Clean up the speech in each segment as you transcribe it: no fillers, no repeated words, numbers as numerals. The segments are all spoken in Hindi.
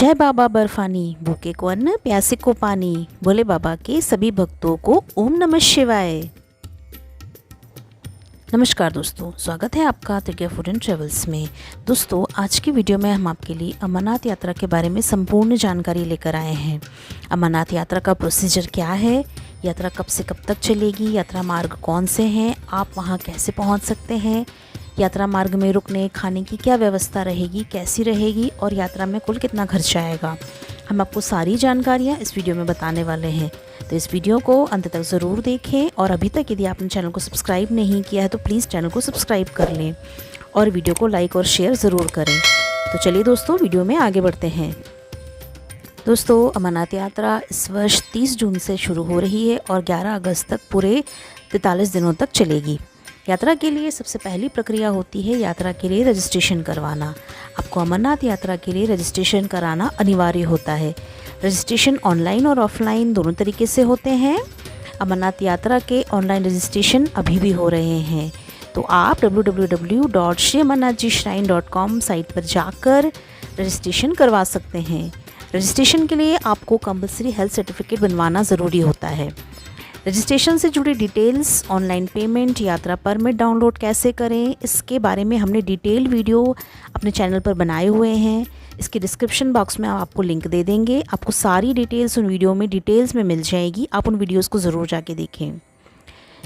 जय बाबा बर्फानी, भूखे को अन्न प्यासे को पानी। भोले बाबा के सभी भक्तों को ओम नमः शिवाय। नमस्कार दोस्तों, स्वागत है आपका त्रिज्ञा फूड एंड ट्रेवल्स में। दोस्तों, आज की वीडियो में हम आपके लिए अमरनाथ यात्रा के बारे में संपूर्ण जानकारी लेकर आए हैं। अमरनाथ यात्रा का प्रोसीजर क्या है, यात्रा कब से कब तक चलेगी, यात्रा मार्ग कौन से हैं, आप वहां कैसे पहुंच सकते हैं, यात्रा मार्ग में रुकने खाने की क्या व्यवस्था रहेगी, कैसी रहेगी और यात्रा में कुल कितना खर्चा आएगा, हम आपको सारी जानकारियाँ इस वीडियो में बताने वाले हैं। तो इस वीडियो को अंत तक ज़रूर देखें और अभी तक यदि आपने चैनल को सब्सक्राइब नहीं किया है तो प्लीज़ चैनल को सब्सक्राइब कर लें और वीडियो को लाइक और शेयर ज़रूर करें। तो चलिए दोस्तों, वीडियो में आगे बढ़ते हैं। दोस्तों, अमरनाथ यात्रा इस वर्ष 30 जून से शुरू हो रही है और 11 अगस्त तक पूरे 43 दिनों तक चलेगी। यात्रा के लिए सबसे पहली प्रक्रिया होती है यात्रा के लिए रजिस्ट्रेशन करवाना। आपको अमरनाथ यात्रा के लिए रजिस्ट्रेशन कराना अनिवार्य होता है। रजिस्ट्रेशन ऑनलाइन और ऑफलाइन दोनों तरीके से होते हैं। अमरनाथ यात्रा के ऑनलाइन रजिस्ट्रेशन अभी भी हो रहे हैं, तो आप www.shriamarnathjishrine.com साइट पर जाकर रजिस्ट्रेशन करवा सकते हैं। रजिस्ट्रेशन के लिए आपको कंपलसरी हेल्थ सर्टिफिकेट बनवाना ज़रूरी होता है। रजिस्ट्रेशन से जुड़ी डिटेल्स, ऑनलाइन पेमेंट, यात्रा परमिट डाउनलोड कैसे करें, इसके बारे में हमने डिटेल वीडियो अपने चैनल पर बनाए हुए हैं। इसके डिस्क्रिप्शन बॉक्स में आपको लिंक दे देंगे। आपको सारी डिटेल्स उन वीडियो में डिटेल्स में मिल जाएगी, आप उन वीडियोस को ज़रूर जाके देखें।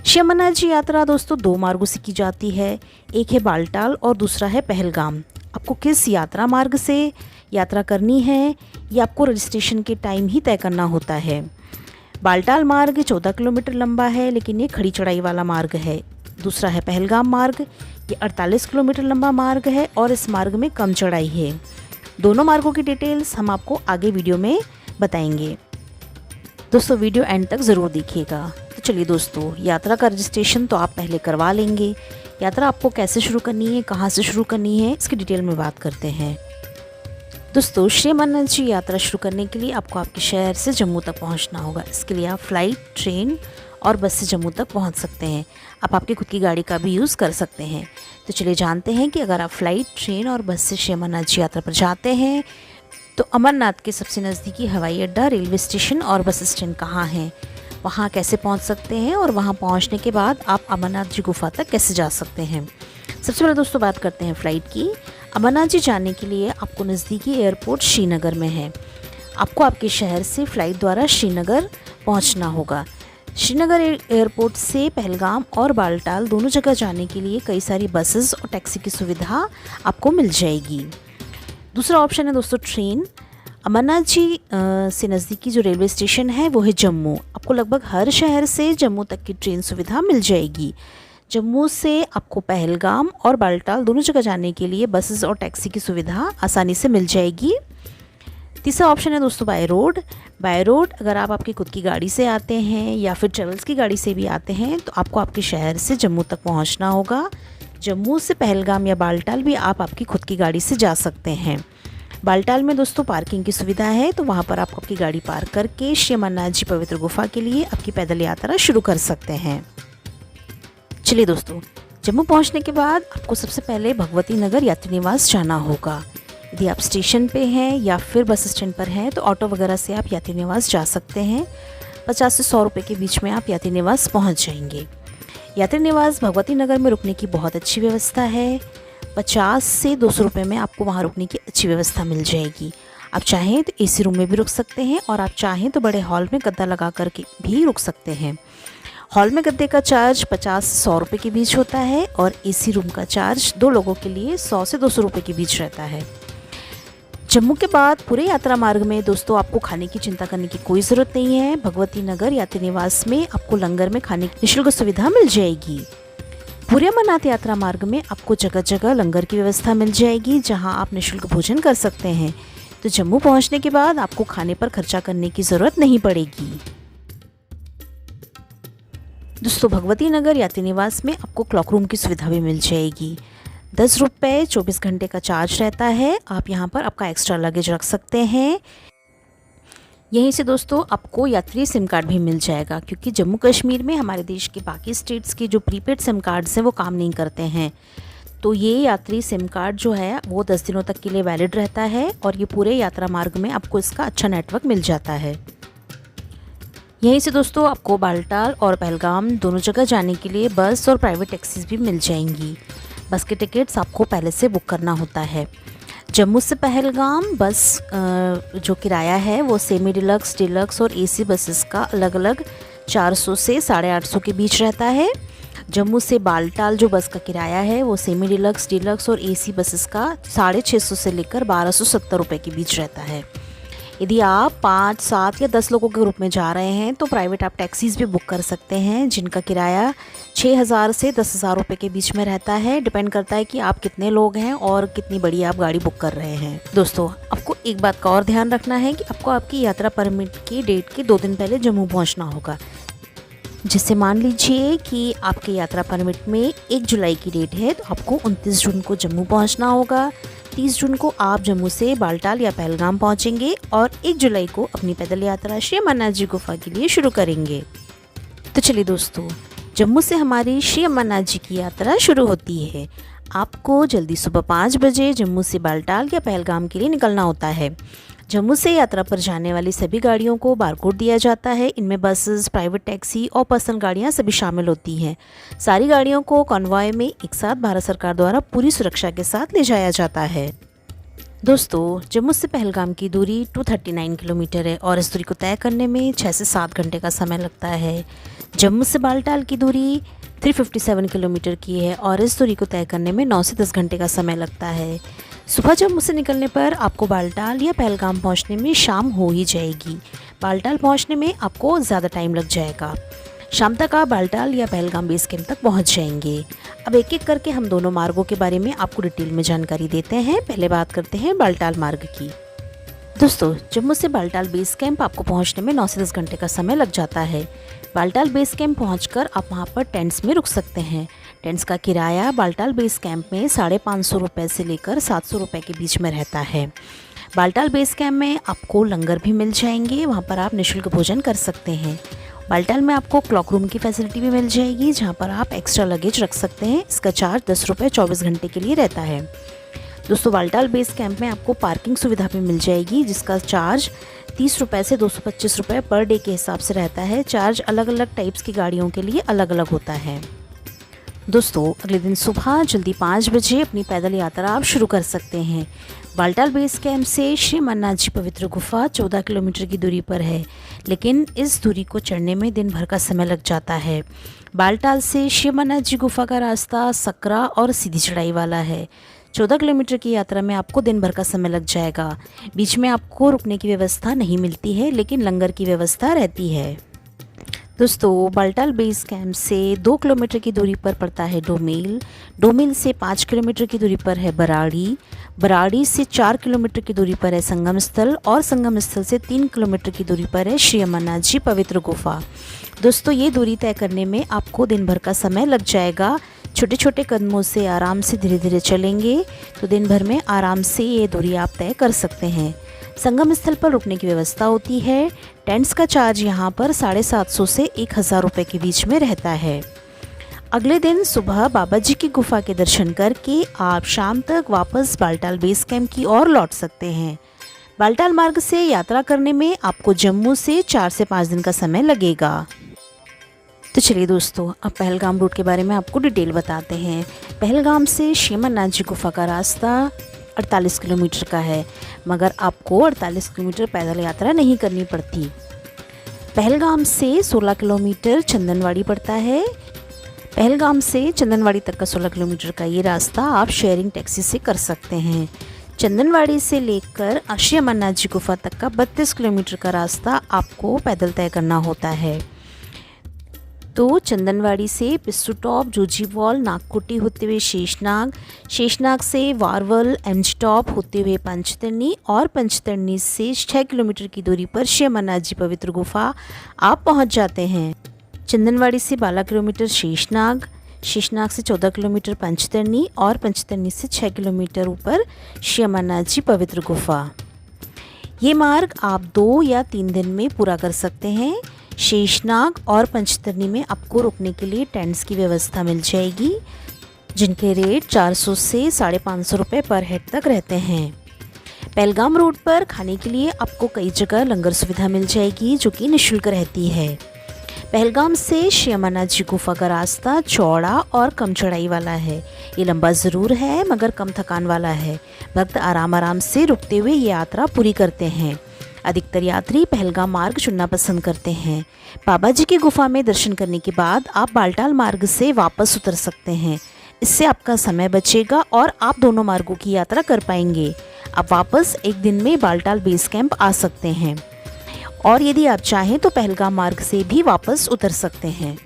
श्री अमरनाथ जी यात्रा दोस्तों 2 मार्गों से की जाती है। एक है बालटाल और दूसरा है पहलगाम। आपको किस यात्रा मार्ग से यात्रा करनी है ये आपको रजिस्ट्रेशन के टाइम ही तय करना होता है। बालटाल मार्ग 14 किलोमीटर लंबा है, लेकिन ये खड़ी चढ़ाई वाला मार्ग है। दूसरा है पहलगाम मार्ग, ये 48 किलोमीटर लंबा मार्ग है और इस मार्ग में कम चढ़ाई है। दोनों मार्गों की डिटेल्स हम आपको आगे वीडियो में बताएंगे। दोस्तों, वीडियो एंड तक ज़रूर देखिएगा। तो चलिए दोस्तों, यात्रा का रजिस्ट्रेशन तो आप पहले करवा लेंगे। यात्रा आपको कैसे शुरू करनी है, कहाँ से शुरू करनी है, इसकी डिटेल में बात करते हैं। दोस्तों, श्री अमरनाथ जी यात्रा शुरू करने के लिए आपको आपके शहर से जम्मू तक पहुंचना होगा। इसके लिए आप फ्लाइट, ट्रेन और बस से जम्मू तक पहुंच सकते हैं। आप आपकी खुद की गाड़ी का भी यूज़ कर सकते हैं। तो चलिए जानते हैं कि अगर आप फ्लाइट, ट्रेन और बस से श्री अमरनाथ जी यात्रा पर जाते हैं तो अमरनाथ के सबसे नज़दीकी हवाई अड्डा, रेलवे स्टेशन और बस स्टैंड कहाँ हैं, वहाँ कैसे पहुँच सकते हैं और वहाँ पहुँचने के बाद आप अमरनाथ जी गुफा तक कैसे जा सकते हैं। सबसे पहले दोस्तों बात करते हैं फ़्लाइट की। अमरनाथ जी जाने के लिए आपको नज़दीकी एयरपोर्ट श्रीनगर में है। आपको आपके शहर से फ़्लाइट द्वारा श्रीनगर पहुंचना होगा। श्रीनगर एयरपोर्ट से पहलगाम और बालटाल दोनों जगह जाने के लिए कई सारी बसेस और टैक्सी की सुविधा आपको मिल जाएगी। दूसरा ऑप्शन है दोस्तों ट्रेन। अमरनाथ जी से नज़दीकी जो रेलवे स्टेशन है वो है जम्मू। आपको लगभग हर शहर से जम्मू तक की ट्रेन सुविधा मिल जाएगी। जम्मू से आपको पहलगाम और बालटाल दोनों जगह जाने के लिए बसेस और टैक्सी की सुविधा आसानी से मिल जाएगी। तीसरा ऑप्शन है दोस्तों बाय रोड। बाय रोड अगर आप आपकी खुद की गाड़ी से आते हैं या फिर ट्रेवल्स की गाड़ी से भी आते हैं तो आपको आपके शहर से जम्मू तक पहुंचना होगा। जम्मू से पहलगाम या बालटाल भी आप आपकी खुद की गाड़ी से जा सकते हैं। बालटाल में दोस्तों पार्किंग की सुविधा है, तो वहाँ पर आप अपनी गाड़ी पार्क करके श्री अमरनाथ जी पवित्र गुफा के लिए आपकी पैदल यात्रा शुरू कर सकते हैं। चलिए दोस्तों, जम्मू पहुंचने के बाद आपको सबसे पहले भगवती नगर यात्री निवास जाना होगा। यदि आप स्टेशन पे हैं या फिर बस स्टैंड पर हैं तो ऑटो वगैरह से आप यात्री निवास जा सकते हैं। 50 से 100 रुपये के बीच में आप यात्री निवास पहुंच जाएंगे। यात्री निवास भगवती नगर में रुकने की बहुत अच्छी व्यवस्था है। 50 से 200 रुपये में आपको वहाँ रुकने की अच्छी व्यवस्था मिल जाएगी। आप चाहें तो एसी रूम में भी रुक सकते हैं और आप चाहें तो बड़े हॉल में गद्दा लगा करके भी रुक सकते हैं। हॉल में गद्दे का चार्ज 50 से 100 रुपये के बीच होता है और एसी रूम का चार्ज 2 लोगों के लिए 100 से 200 रुपये के बीच रहता है। जम्मू के बाद पूरे यात्रा मार्ग में दोस्तों आपको खाने की चिंता करने की कोई ज़रूरत नहीं है। भगवती नगर यात्री निवास में आपको लंगर में खाने की निःशुल्क सुविधा मिल जाएगी। पूरे अमरनाथ यात्रा मार्ग में आपको जगह जगह लंगर की व्यवस्था मिल जाएगी जहां आप निःशुल्क भोजन कर सकते हैं। तो जम्मू पहुंचने के बाद आपको खाने पर खर्चा करने की ज़रूरत नहीं पड़ेगी। दोस्तों, भगवती नगर यात्री निवास में आपको क्लॉक रूम की सुविधा भी मिल जाएगी। 10 रुपये 24 घंटे का चार्ज रहता है। आप यहाँ पर आपका एक्स्ट्रा लगेज रख सकते हैं। यहीं से दोस्तों आपको यात्री सिम कार्ड भी मिल जाएगा, क्योंकि जम्मू कश्मीर में हमारे देश के बाकी स्टेट्स के जो प्रीपेड सिम कार्ड्स हैं वो काम नहीं करते हैं। तो ये यात्री सिम कार्ड जो है वो 10 दिनों तक के लिए वैलिड रहता है और ये पूरे यात्रा मार्ग में आपको इसका अच्छा नेटवर्क मिल जाता है। यहीं से दोस्तों आपको बालटाल और पहलगाम दोनों जगह जाने के लिए बस और प्राइवेट टैक्सीज भी मिल जाएंगी। बस के टिकट्स आपको पहले से बुक करना होता है। जम्मू से पहलगाम बस जो किराया है वो सेमी डिलक्स, डिलक्स और एसी बसेस का अलग अलग 400 से 850 के बीच रहता है। जम्मू से बालटाल जो बस का किराया है वो सेमी डिलक्स, डिलक्स और एसी बसेस का 650 से लेकर 1270 रुपये के बीच रहता है। यदि आप 5, 7 या 10 लोगों के ग्रुप में जा रहे हैं तो प्राइवेट आप टैक्सीज़ भी बुक कर सकते हैं, जिनका किराया 6000 से 10,000 रुपये के बीच में रहता है। डिपेंड करता है कि आप कितने लोग हैं और कितनी बड़ी आप गाड़ी बुक कर रहे हैं। दोस्तों, आपको एक बात का और ध्यान रखना है कि आपको आपकी यात्रा परमिट की डेट के 2 दिन पहले जम्मू पहुँचना होगा। जिससे मान लीजिए कि आपके यात्रा परमिट में 1 जुलाई की डेट है तो आपको 29 जून को जम्मू पहुंचना होगा। 30 जून को आप जम्मू से बालटाल या पहलगाम पहुंचेंगे और 1 जुलाई को अपनी पैदल यात्रा श्री अमरनाथ जी गुफा के लिए शुरू करेंगे। तो चलिए दोस्तों, जम्मू से हमारी श्री अमरनाथ जी की यात्रा शुरू होती है। आपको जल्दी सुबह 5 बजे जम्मू से बालटाल या पहलगाम के लिए निकलना होता है। जम्मू से यात्रा पर जाने वाली सभी गाड़ियों को बारकोड दिया जाता है। इनमें बसेस, प्राइवेट टैक्सी और पर्सनल गाड़ियां सभी शामिल होती हैं। सारी गाड़ियों को कॉन्वॉय में एक साथ भारत सरकार द्वारा पूरी सुरक्षा के साथ ले जाया जाता है। दोस्तों, जम्मू से पहलगाम की दूरी 239 किलोमीटर है और इस दूरी को तय करने में 6 से 7 घंटे का समय लगता है। जम्मू से बालटाल की दूरी 357 किलोमीटर की है और इस दूरी को तय करने में 9 से 10 घंटे का समय लगता है। सुबह जम्मू से निकलने पर आपको बालटाल या पहलगाम पहुंचने में शाम हो ही जाएगी। बालटाल पहुंचने में आपको ज़्यादा टाइम लग जाएगा। शाम तक आप बालटाल या पहलगाम बेस कैंप तक पहुंच जाएंगे। अब एक एक करके हम दोनों मार्गों के बारे में आपको डिटेल में जानकारी देते हैं। पहले बात करते हैं बालटाल मार्ग की। दोस्तों, जम्मू से बालटाल बेस कैंप आपको पहुंचने में 9 से 10 घंटे का समय लग जाता है। बालटाल बेस कैंप पहुंचकर आप वहां पर टेंट्स में रुक सकते हैं। टेंट्स का किराया बालटाल बेस कैंप में 550 रुपये से लेकर 700 रुपये के बीच में रहता है। बालटाल बेस कैंप में आपको लंगर भी मिल जाएंगे, वहां पर आप निःशुल्क भोजन कर सकते हैं। बालटाल में आपको क्लॉक रूम की फैसिलिटी भी मिल जाएगी, जहां पर आप एक्स्ट्रा लगेज रख सकते हैं। इसका चार्ज 10 रुपये 24 घंटे के लिए रहता है। दोस्तों, बालटाल बेस कैंप में आपको पार्किंग सुविधा भी मिल जाएगी, जिसका चार्ज 30 रुपये से 225 रुपये पर डे के हिसाब से रहता है। चार्ज अलग अलग टाइप्स की गाड़ियों के लिए अलग अलग होता है। दोस्तों, अगले दिन सुबह जल्दी 5 बजे अपनी पैदल यात्रा आप शुरू कर सकते हैं। बालटाल बेस कैंप से श्री अमरनाथ जी पवित्र गुफा 14 किलोमीटर की दूरी पर है, लेकिन इस दूरी को चढ़ने में दिन भर का समय लग जाता है। बालटाल से श्री अमरनाथ जी गुफा का रास्ता सकरा और सीधी चढ़ाई वाला है। 14 किलोमीटर की यात्रा में आपको दिन भर का समय लग जाएगा। बीच में आपको रुकने की व्यवस्था नहीं मिलती है, लेकिन लंगर की व्यवस्था रहती है। दोस्तों, बालटाल बेस कैंप से 2 किलोमीटर की दूरी पर पड़ता है डोमेल। डोमेल से 5 किलोमीटर की दूरी पर है बराड़ी। बराड़ी से 4 किलोमीटर की दूरी पर है संगम स्थल और संगम स्थल से 3 किलोमीटर की दूरी पर है श्री अमरनाथ जी पवित्र गुफा। दोस्तों, ये दूरी तय करने में आपको दिन भर का समय लग जाएगा। छोटे छोटे कदमों से आराम से धीरे धीरे चलेंगे तो दिन भर में आराम से ये दूरी आप तय कर सकते हैं। संगम स्थल पर रुकने की व्यवस्था होती है। टेंट्स का चार्ज यहाँ पर 750 से 1000 रुपये के बीच में रहता है। अगले दिन सुबह बाबा जी की गुफा के दर्शन करके आप शाम तक वापस बालटाल बेस कैंप की ओर लौट सकते हैं। बालटाल मार्ग से यात्रा करने में आपको जम्मू से 4 से 5 दिन का समय लगेगा। तो चलिए दोस्तों, अब पहलगाम रूट के बारे में आपको डिटेल बताते हैं। पहलगाम से श्री अमरनाथ जी गुफा का रास्ता 48 किलोमीटर का है, मगर आपको 48 किलोमीटर पैदल यात्रा नहीं करनी पड़ती। पहलगाम से 16 किलोमीटर चंदनवाड़ी पड़ता है। पहलगाम से चंदनवाड़ी तक का 16 किलोमीटर का ये रास्ता आप शेयरिंग टैक्सी से कर सकते हैं। चंदनवाड़ी से लेकर श्री अमरनाथ जी गुफा तक का 32 किलोमीटर का रास्ता आपको पैदल तय करना होता है। तो चंदनवाड़ी से पिस्सू टॉप, जोजीवॉल, नागकुटी होते हुए शेषनाग, शेषनाग से वारवल, एमजी टॉप होते हुए पंचतरनी और पंचतरनी से 6 किलोमीटर की दूरी पर श्री अमरनाथ जी पवित्र गुफा आप पहुंच जाते हैं। चंदनवाड़ी से 12 किलोमीटर शेषनाग, शेषनाग से 14 किलोमीटर पंचतरनी और पंचतरनी से 6 किलोमीटर ऊपर श्री अमरनाथ जी पवित्र गुफा। ये मार्ग आप 2 या 3 दिन में पूरा कर सकते हैं। शेषनाग और पंचतरनी में आपको रुकने के लिए टेंट्स की व्यवस्था मिल जाएगी। जिनके रेट 400 से 550 रुपये पर हेड तक रहते हैं। पहलगाम रोड पर खाने के लिए आपको कई जगह लंगर सुविधा मिल जाएगी जो कि निःशुल्क रहती है। पहलगाम से श्री अमरनाथ जी गुफा का रास्ता चौड़ा और कम चढ़ाई वाला है। ये लंबा ज़रूर है मगर कम थकान वाला है। भक्त आराम आराम से रुकते हुए ये यात्रा पूरी करते हैं। अधिकतर यात्री पहलगाम मार्ग चुनना पसंद करते हैं। बाबा जी की गुफा में दर्शन करने के बाद आप बालटाल मार्ग से वापस उतर सकते हैं। इससे आपका समय बचेगा और आप दोनों मार्गों की यात्रा कर पाएंगे। आप वापस एक दिन में बालटाल बेस कैंप आ सकते हैं और यदि आप चाहें तो पहलगाम मार्ग से भी वापस उतर सकते हैं।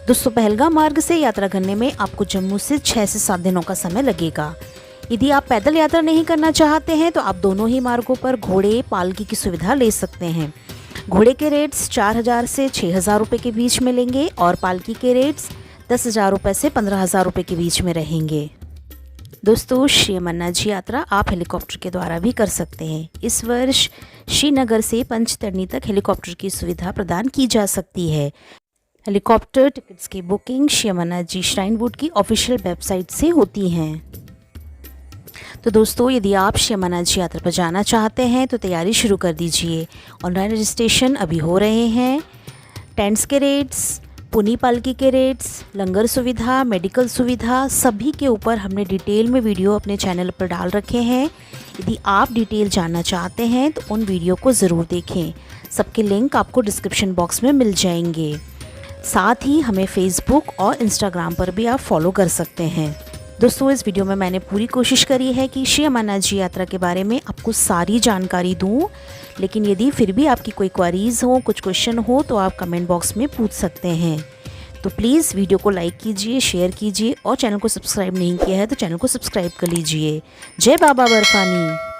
दोस्तों, पहलगाम मार्ग से यात्रा करने में आपको जम्मू से 6 से 7 दिनों का समय लगेगा। यदि आप पैदल यात्रा नहीं करना चाहते हैं तो आप दोनों ही मार्गों पर घोड़े पालकी की सुविधा ले सकते हैं। घोड़े के रेट्स 4000 से 6000 रुपये के बीच में लेंगे और पालकी के रेट्स 10,000 रुपये से 15,000 रुपये के बीच में रहेंगे। दोस्तों, श्री अमरनाथ जी यात्रा आप हेलीकॉप्टर के द्वारा भी कर सकते हैं। इस वर्ष श्रीनगर से पंचतरणी तक हेलीकॉप्टर की सुविधा प्रदान की जा सकती है। हेलीकॉप्टर टिकट्स की booking Shri Amarnath ji shrine board की ऑफिशियल वेबसाइट से होती हैं। तो दोस्तों, यदि आप श्री अमरनाथ जी यात्रा पर जाना चाहते हैं तो तैयारी शुरू कर दीजिए। ऑनलाइन रजिस्ट्रेशन अभी हो रहे हैं। टेंट्स के रेट्स, पुनी पालकी के रेट्स, लंगर सुविधा, मेडिकल सुविधा सभी के ऊपर हमने डिटेल में वीडियो अपने चैनल पर डाल रखे हैं। यदि आप डिटेल जानना चाहते हैं तो उन वीडियो को ज़रूर देखें। सबके लिंक आपको डिस्क्रिप्शन बॉक्स में मिल जाएंगे। साथ ही हमें फेसबुक और इंस्टाग्राम पर भी आप फॉलो कर सकते हैं। दोस्तों, इस वीडियो में मैंने पूरी कोशिश करी है कि श्री अमरनाथ जी यात्रा के बारे में आपको सारी जानकारी दूं, लेकिन यदि फिर भी आपकी कोई क्वेरीज़ हो, कुछ क्वेश्चन हो तो आप कमेंट बॉक्स में पूछ सकते हैं। तो प्लीज़ वीडियो को लाइक कीजिए, शेयर कीजिए और चैनल को सब्सक्राइब नहीं किया है तो चैनल को सब्सक्राइब कर लीजिए। जय बाबा बर्फानी।